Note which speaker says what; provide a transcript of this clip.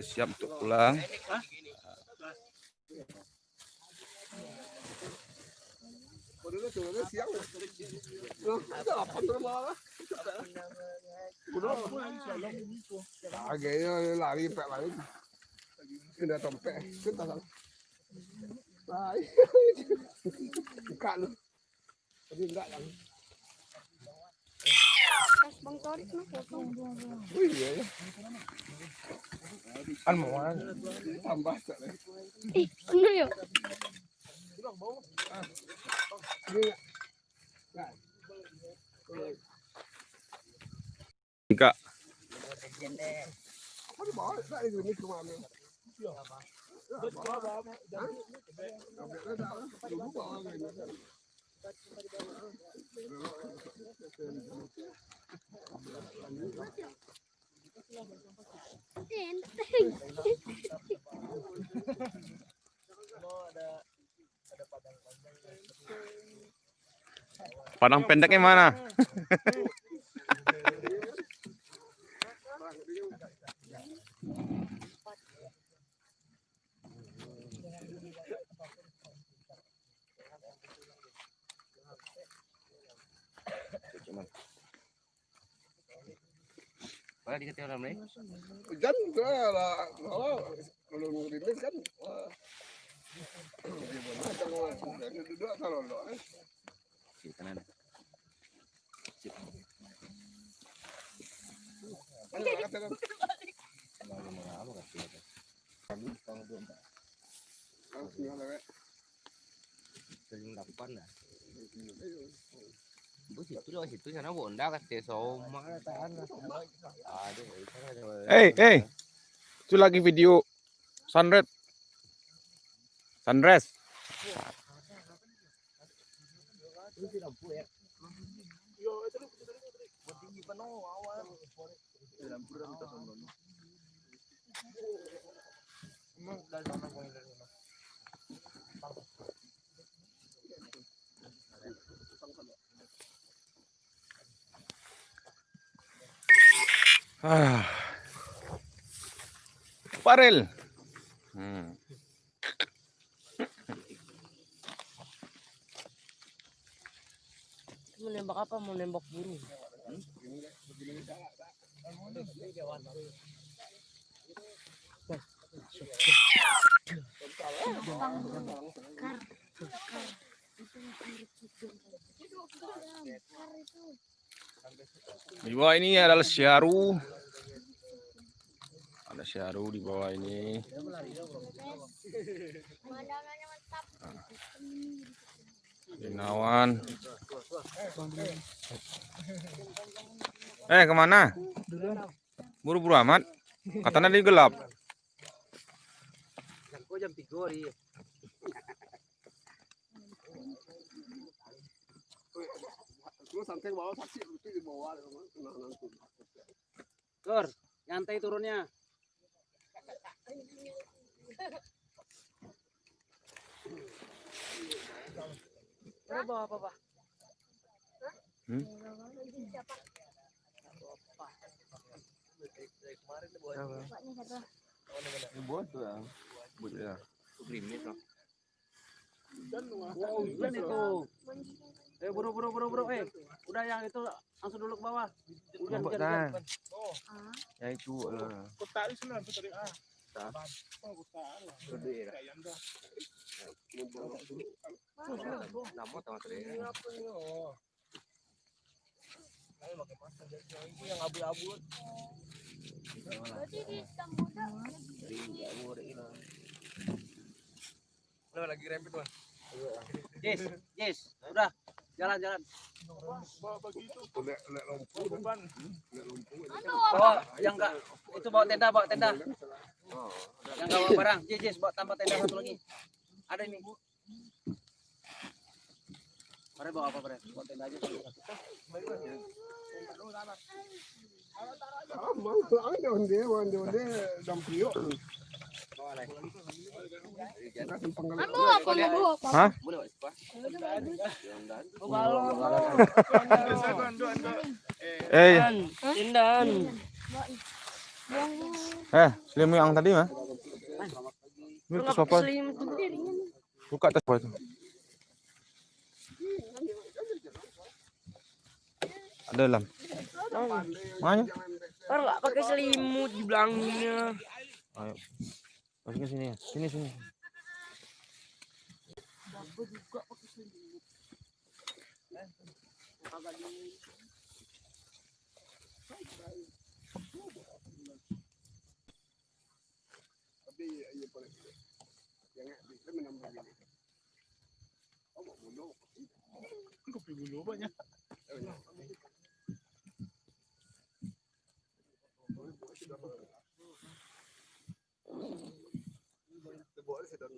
Speaker 1: Siap untuk pulang.
Speaker 2: Lari pek lari. Kena tompek. Kita salah. Lari. Buka lu. Tapi enggak kan.
Speaker 3: Bang Torik no potong.
Speaker 2: Oh iya ya.
Speaker 1: An mau
Speaker 2: Tambah tak.
Speaker 3: Ano yun?
Speaker 1: Ika.
Speaker 2: Apa di bawah? Tak itu ni kemana?
Speaker 1: Padang pendeknya mana?
Speaker 2: Hujan tu lah. Kalau ngirimis kan. Duduk kalau lo.
Speaker 4: Situ sana bonda kate so mana tahan.
Speaker 1: Hey. Itu lagi video sunrise. Sunrise. Parel.
Speaker 4: Mau nembak apa? Mau nembak burung.
Speaker 1: Di bawah ini adalah syaru. Ada syaru di bawah ini. Gunawan. Kemana? Buru-buru amat. Katanya di gelap.
Speaker 4: Kok jam 3 ri.
Speaker 2: Lu santai bawah saksi itu di bawah.
Speaker 4: Tur, nyantai turunnya. Ini bawa apa, Pak?
Speaker 1: Buat tuh ya. Buat ya.
Speaker 4: Grimis loh. Wow, hujan itu. Buru. Udah yang itu langsung dulu ke bawah. Hujan.
Speaker 1: Oh. Ya itu lah.
Speaker 2: Kota itu sana betul ah.
Speaker 4: Lama tamat tadi.
Speaker 2: Yang abu-abu.
Speaker 4: Udah lagi rempet tuh. Yes. Udah. Jalan. Bawa yang enggak itu bawa tenda. Yang enggak bawa barang. Yes, bawa tambah tenda satu lagi. Ada ini. Mari bawa apa, Bre? Bawa tenda aja.
Speaker 1: Hah?
Speaker 4: Tindan.
Speaker 1: Selimut yang tadi mah. Ini
Speaker 3: Enggak
Speaker 1: tas
Speaker 3: pakai
Speaker 1: apa?
Speaker 3: selimut juga.
Speaker 1: Buka tas apa itu? Ada dalam. Mana?
Speaker 3: Orang enggak pakai selimut dibilangnya.
Speaker 1: Ayo. Masukin sini ya. Sini.
Speaker 2: Tapi iya boleh. Yang itu menambah gini. Oh, mau bunuh.
Speaker 5: Kopi bulu banyak.
Speaker 2: Boleh sedang